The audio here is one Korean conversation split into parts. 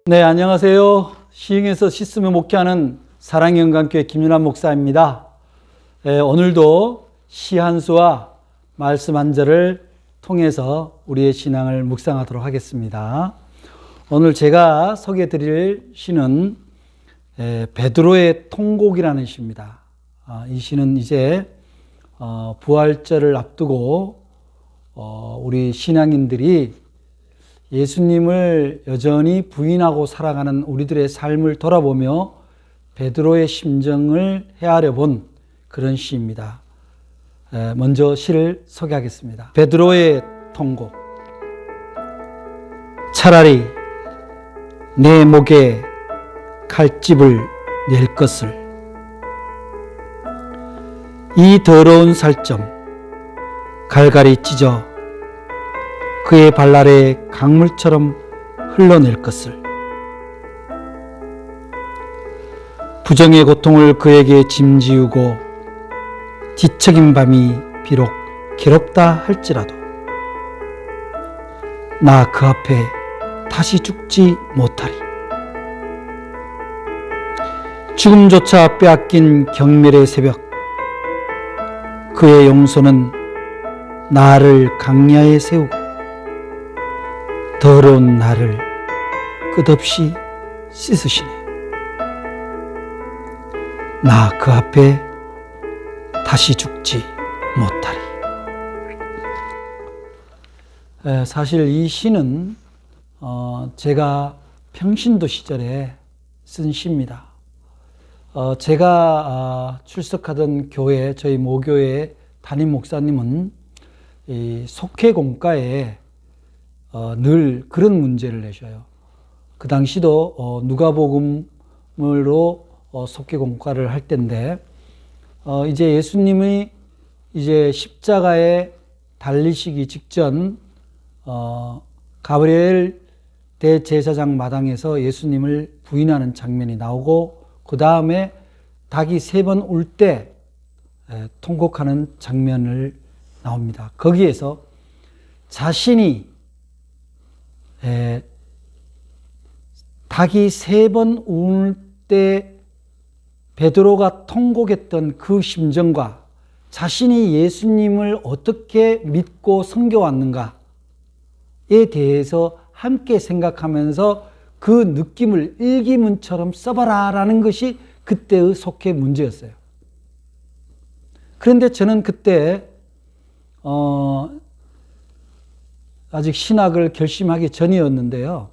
네, 안녕하세요. 시흥에서 씻으며 목회하는 사랑의 영광교회 김윤환 목사입니다. 오늘도 시 한 수와 말씀 한 절을 통해서 우리의 신앙을 묵상하도록 하겠습니다. 오늘 제가 소개해 드릴 시는 베드로의 통곡이라는 시입니다. 이 시는 이제 부활절을 앞두고 우리 신앙인들이 예수님을 여전히 부인하고 살아가는 우리들의 삶을 돌아보며 베드로의 심정을 헤아려 본 그런 시입니다. 먼저 시를 소개하겠습니다. 베드로의 통곡. 차라리 내 목에 칼집을 낼 것을, 이 더러운 살점 갈갈이 찢어 그의 발 아래 강물처럼 흘러낼 것을, 부정의 고통을 그에게 짐지우고 뒤척인 밤이 비록 괴롭다 할지라도 나 그 앞에 다시 죽지 못하리. 죽음조차 빼앗긴 경멸의 새벽, 그의 용서는 나를 강야에 세우고 더러운 나를 끝없이 씻으시네. 나 그 앞에 다시 죽지 못하리. 사실 이 시는 제가 평신도 시절에 쓴 시입니다. 제가 출석하던 교회, 저희 모교회 담임 목사님은 이 속회공과에 늘 그런 문제를 내셔요. 그 당시도 누가복음으로 속회공과를 할 때인데, 이제 예수님이 이제 십자가에 달리시기 직전 가브리엘 대제사장 마당에서 예수님을 부인하는 장면이 나오고, 그 다음에 닭이 3번 울 때 통곡하는 장면을 나옵니다. 거기에서 자신이 닭이 3번 울 때 베드로가 통곡했던 그 심정과 자신이 예수님을 어떻게 믿고 섬겨왔는가에 대해서 함께 생각하면서 그 느낌을 일기문처럼 써봐라 라는 것이 그때의 속회 문제였어요. 그런데 저는 그때 아직 신학을 결심하기 전이었는데요.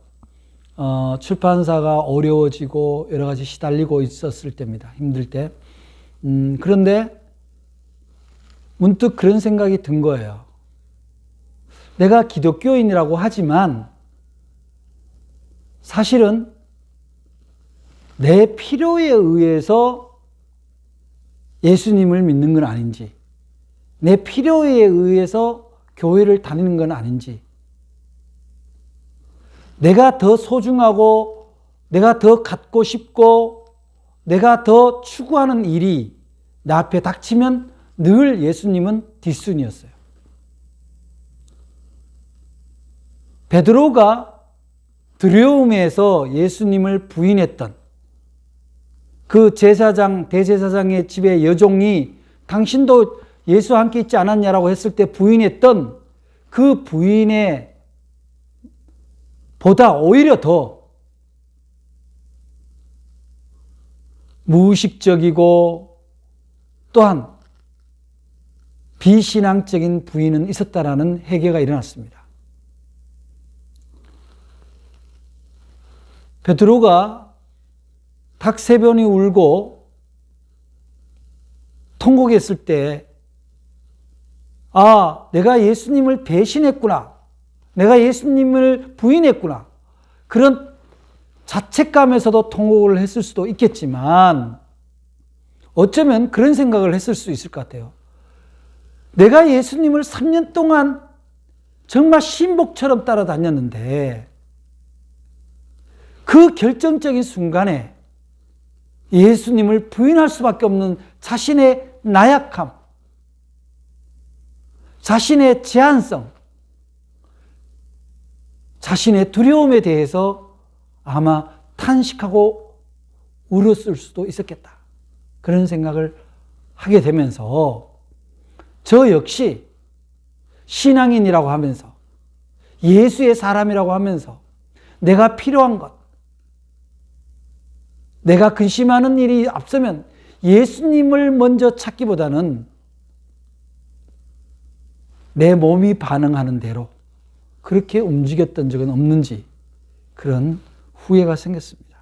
출판사가 어려워지고 여러 가지 시달리고 있었을 때입니다. 힘들 때. 그런데 문득 그런 생각이 든 거예요. 내가 기독교인이라고 하지만 사실은 내 필요에 의해서 예수님을 믿는 건 아닌지, 내 필요에 의해서 교회를 다니는 건 아닌지, 내가 더 소중하고 내가 더 갖고 싶고 내가 더 추구하는 일이 내 앞에 닥치면 늘 예수님은 뒷순이었어요. 베드로가 두려움에서 예수님을 부인했던 그 대제사장의 집의 여종이 당신도 예수와 함께 있지 않았냐라고 했을 때 부인했던 그 부인의 보다 오히려 더 무의식적이고 또한 비신앙적인 부인은 있었다라는 회개가 일어났습니다. 베드로가 닭 3번이 울고 통곡했을 때, 내가 예수님을 배신했구나, 내가 예수님을 부인했구나, 그런 자책감에서도 통곡을 했을 수도 있겠지만 어쩌면 그런 생각을 했을 수 있을 것 같아요. 내가 예수님을 3년 동안 정말 신복처럼 따라다녔는데 그 결정적인 순간에 예수님을 부인할 수밖에 없는 자신의 나약함, 자신의 제한성, 자신의 두려움에 대해서 아마 탄식하고 울었을 수도 있었겠다. 그런 생각을 하게 되면서 저 역시 신앙인이라고 하면서 예수의 사람이라고 하면서 내가 필요한 것, 내가 근심하는 일이 앞서면 예수님을 먼저 찾기보다는 내 몸이 반응하는 대로 그렇게 움직였던 적은 없는지 그런 후회가 생겼습니다.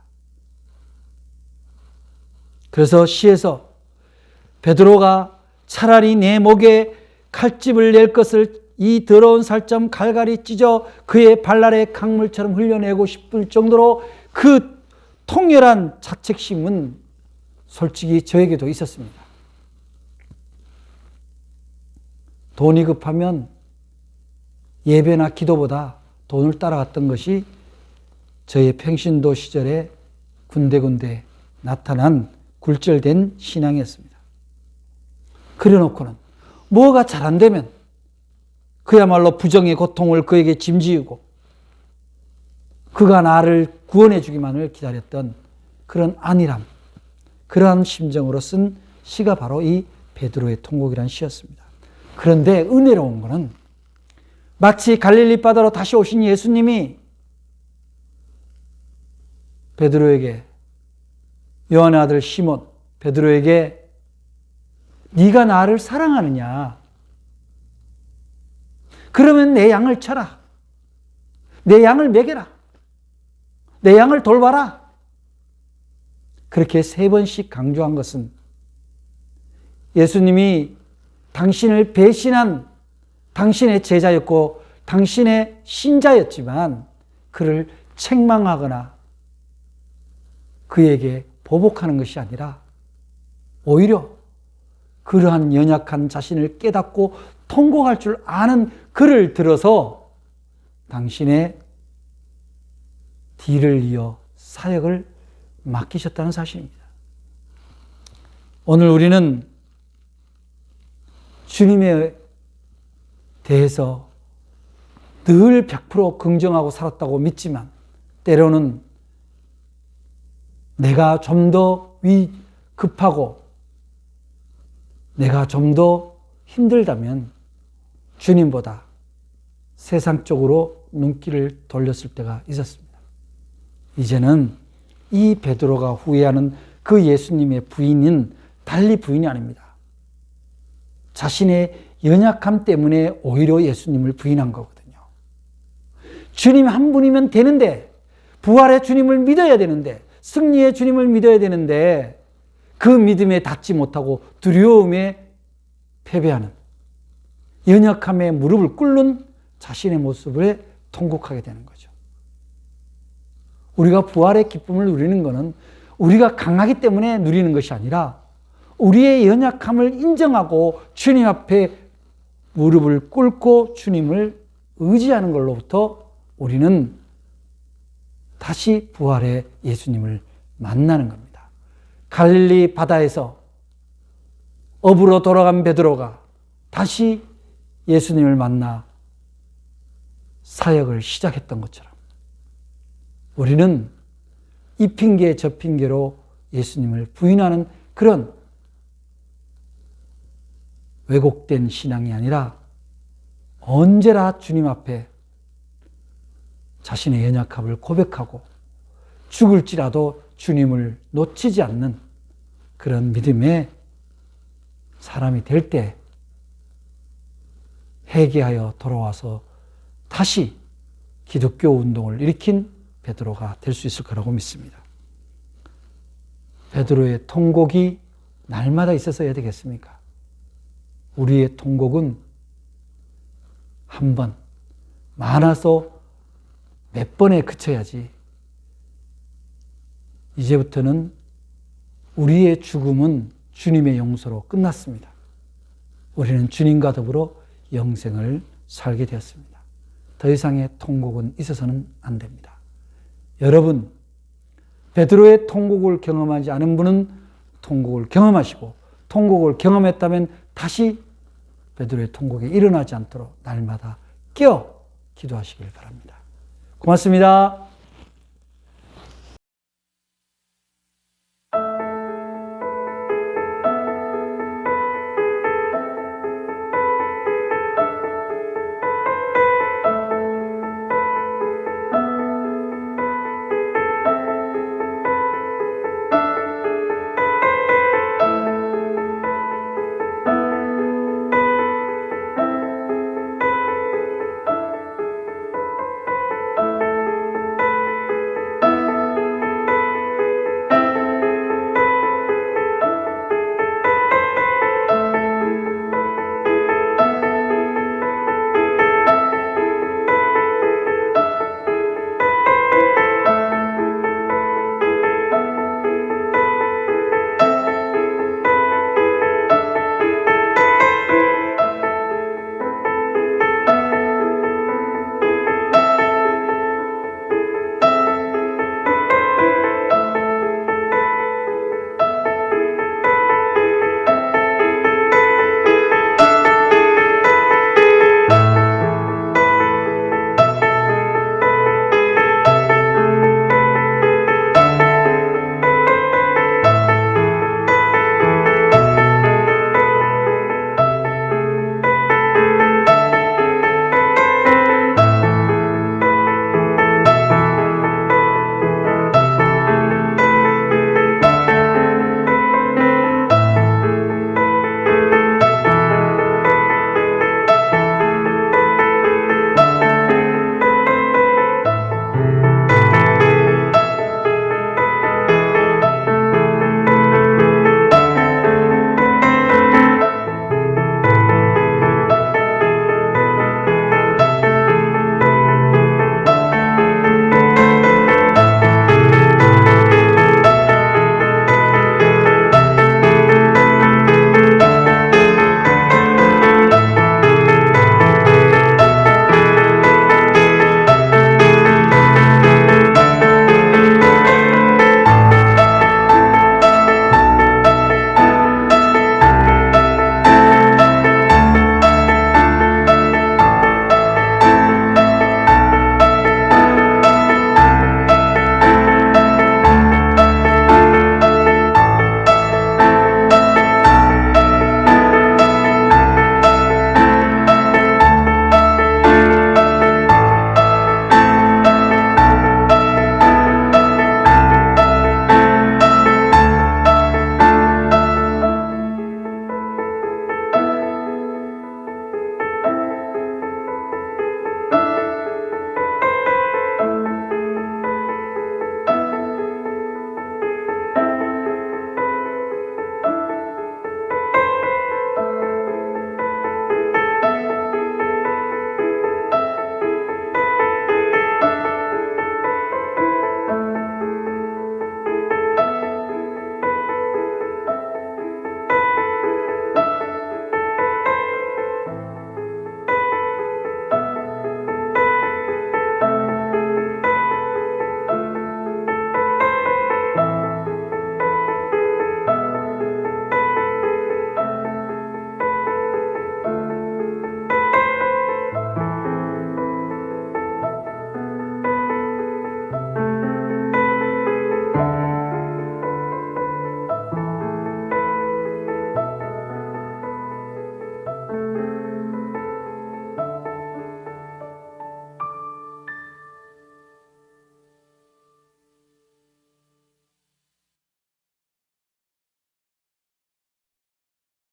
그래서 시에서 베드로가 차라리 내 목에 칼집을 낼 것을 이 더러운 살점 갈갈이 찢어 그의 발날에 강물처럼 흘려내고 싶을 정도로 그 통렬한 자책심은 솔직히 저에게도 있었습니다. 돈이 급하면 예배나 기도보다 돈을 따라갔던 것이 저의 평신도 시절에 군데군데 나타난 굴절된 신앙이었습니다. 그래놓고는 뭐가 잘 안 되면 그야말로 부정의 고통을 그에게 짐지우고 그가 나를 구원해 주기만을 기다렸던 그런 안일함, 그러한 심정으로 쓴 시가 바로 이 베드로의 통곡이라는 시였습니다. 그런데 은혜로운 것은 마치 갈릴리 바다로 다시 오신 예수님이 베드로에게, 요한의 아들 시몬 베드로에게 네가 나를 사랑하느냐? 그러면 내 양을 쳐라. 내 양을 먹여라. 내 양을 돌봐라. 그렇게 3번씩 강조한 것은 예수님이 당신을 배신한 당신의 제자였고 당신의 신자였지만 그를 책망하거나 그에게 보복하는 것이 아니라 오히려 그러한 연약한 자신을 깨닫고 통곡할 줄 아는 그를 들어서 당신의 뒤를 이어 사역을 맡기셨다는 사실입니다. 오늘 우리는 주님에 대해서 늘 100% 긍정하고 살았다고 믿지만 때로는 내가 좀 더 급하고 내가 좀 더 힘들다면 주님보다 세상 쪽으로 눈길을 돌렸을 때가 있었습니다. 이제는 이 베드로가 후회하는 그 예수님의 부인인 달리 부인이 아닙니다. 자신의 연약함 때문에 오히려 예수님을 부인한 거거든요. 주님 한 분이면 되는데, 부활의 주님을 믿어야 되는데, 승리의 주님을 믿어야 되는데 그 믿음에 닿지 못하고 두려움에 패배하는, 연약함에 무릎을 꿇는 자신의 모습에 통곡하게 되는 거죠. 우리가 부활의 기쁨을 누리는 것은 우리가 강하기 때문에 누리는 것이 아니라 우리의 연약함을 인정하고 주님 앞에 무릎을 꿇고 주님을 의지하는 걸로부터 우리는 다시 부활의 예수님을 만나는 겁니다. 갈릴리 바다에서 업으로 돌아간 베드로가 다시 예수님을 만나 사역을 시작했던 것처럼 우리는 이 핑계 저 핑계로 예수님을 부인하는 그런 왜곡된 신앙이 아니라 언제나 주님 앞에 자신의 연약함을 고백하고 죽을지라도 주님을 놓치지 않는 그런 믿음의 사람이 될 때 회개하여 돌아와서 다시 기독교 운동을 일으킨 베드로가 될 수 있을 거라고 믿습니다. 베드로의 통곡이 날마다 있어서야 되겠습니까? 우리의 통곡은 한 번, 많아서 몇 번에 그쳐야지. 이제부터는 우리의 죽음은 주님의 용서로 끝났습니다. 우리는 주님과 더불어 영생을 살게 되었습니다. 더 이상의 통곡은 있어서는 안 됩니다. 여러분, 베드로의 통곡을 경험하지 않은 분은 통곡을 경험하시고, 통곡을 경험했다면 다시 베드로의 통곡에 일어나지 않도록 날마다 깨어 기도하시길 바랍니다. 고맙습니다.